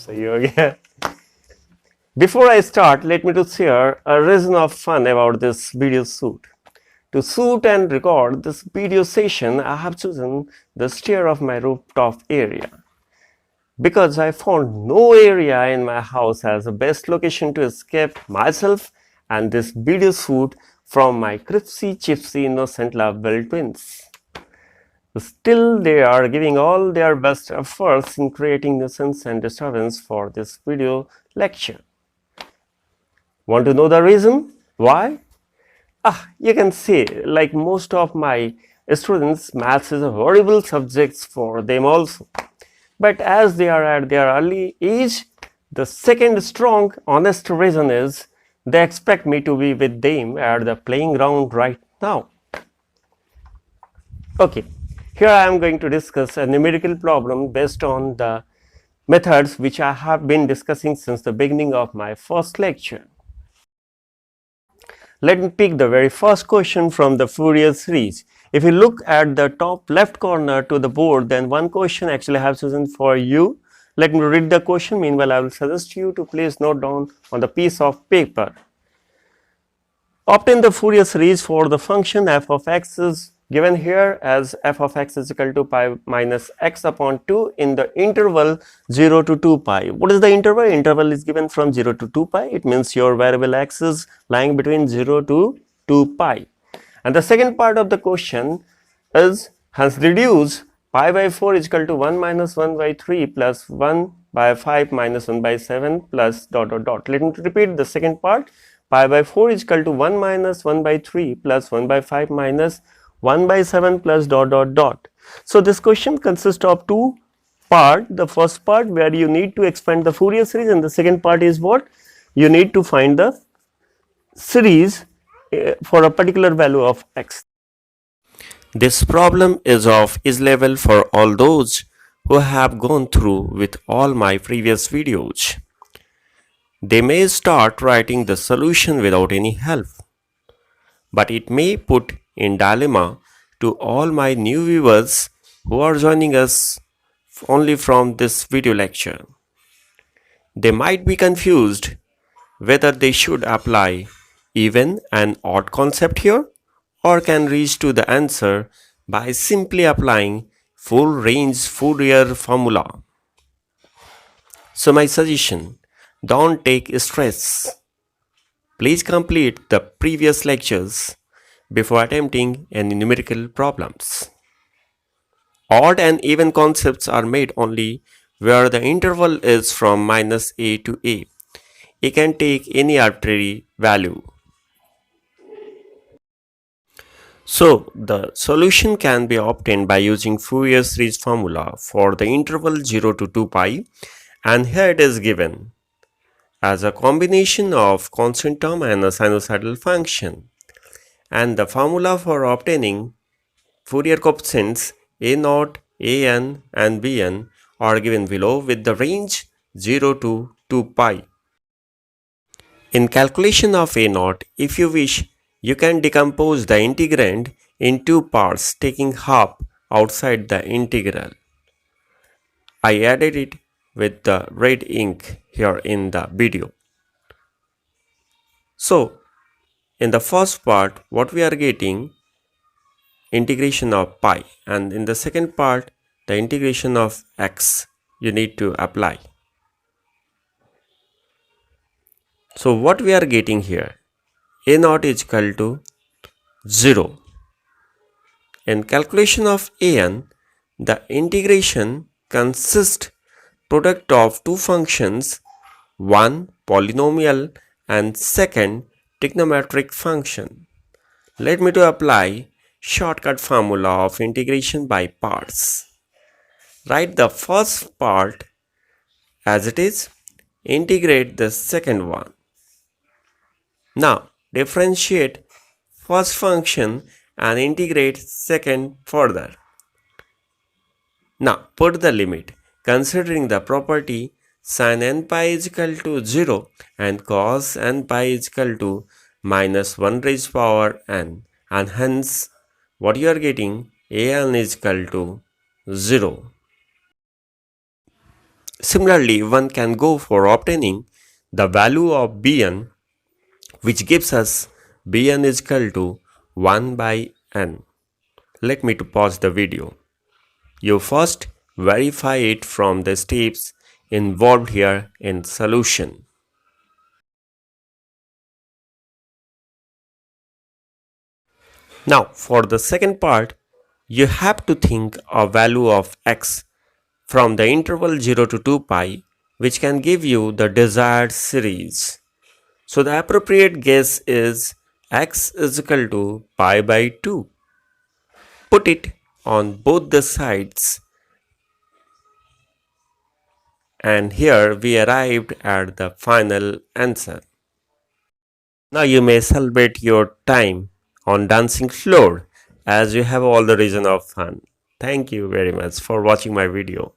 So you again. Before I start, let me to share a reason of fun about this video shoot. To shoot and record this video session, I have chosen the stair of my rooftop area because I found no area in my house as the best location to escape myself and this video shoot from my cripsy, chipsy, innocent lovable twins. Still, they are giving all their best efforts in creating nuisance and disturbance for this video lecture. Want to know the reason? Why? You can see, like most of my students, maths is a horrible subject for them also. But as they are at their early age, the second strong, honest reason is they expect me to be with them at the playing ground right now. Okay, here I am going to discuss a numerical problem based on the methods which I have been discussing since the beginning of my first lecture. Let me pick the very first question from the Fourier series. If you look at the top left corner to the board, then one question actually I have chosen for you. Let me read the question. Meanwhile, I will suggest you to please note down on the piece of paper. Obtain the Fourier series for the function f of x is given here as f of x is equal to pi minus x upon 2 in the interval 0 to 2 pi. What is the interval? Interval is given from 0 to 2 pi. It means your variable x is lying between 0 to 2 pi. And the second part of the question is hence reduce pi by 4 is equal to 1 minus 1 by 3 plus 1 by 5 minus 1 by 7 plus dot dot dot. Let me repeat the second part. Pi by 4 is equal to 1 minus 1 by 3 plus 1 by 5 minus 1 by 7 plus dot dot dot. So this question consists of two parts. The first part where you need to expand the Fourier series, and the second part is what? You need to find the series for a particular value of x. This problem is of easy level for all those who have gone through with all my previous videos. They may start writing the solution without any help, but it may put in dilemma to all my new viewers who are joining us only from this video lecture. They might be confused whether they should apply even and odd concept here or can reach to the answer by simply applying full range Fourier formula. So my suggestion, don't take stress. Please complete the previous lectures before attempting any numerical problems. Odd and even concepts are made only where the interval is from minus a to a. It can take any arbitrary value. So, the solution can be obtained by using Fourier series formula for the interval 0 to 2 pi, and here it is given as a combination of constant term and a sinusoidal function. And the formula for obtaining Fourier coefficients a0, an and bn are given below with the range 0 to 2 pi. In calculation of a0, if you wish, you can decompose the integrand in two parts, taking half outside the integral. I added it with the red ink here in the video. So, in the first part, what we are getting integration of pi, and in the second part, the integration of x you need to apply. So, what we are getting here, a0 is equal to 0. In calculation of an, the integration consists product of two functions, one polynomial and second trigonometric function. Let me to apply shortcut formula of integration by parts. Write the first part as it is, integrate the second one. Now differentiate first function and integrate second further. Now put the limit considering the property sin n pi is equal to 0 and cos n pi is equal to minus 1 raised power n, and hence what you are getting, an is equal to 0. Similarly, one can go for obtaining the value of Bn, which gives us Bn is equal to 1 by n. Let me to pause the video. You first verify it from the steps involved here in solution. Now for the second part, you have to think a value of x from the interval 0 to 2 pi, which can give you the desired series. So the appropriate guess is x is equal to pi by 2. Put it on both the sides, and here we arrived at the final answer. Now you may celebrate your time on dancing floor as you have all the reason of fun. Thank you very much for watching my video.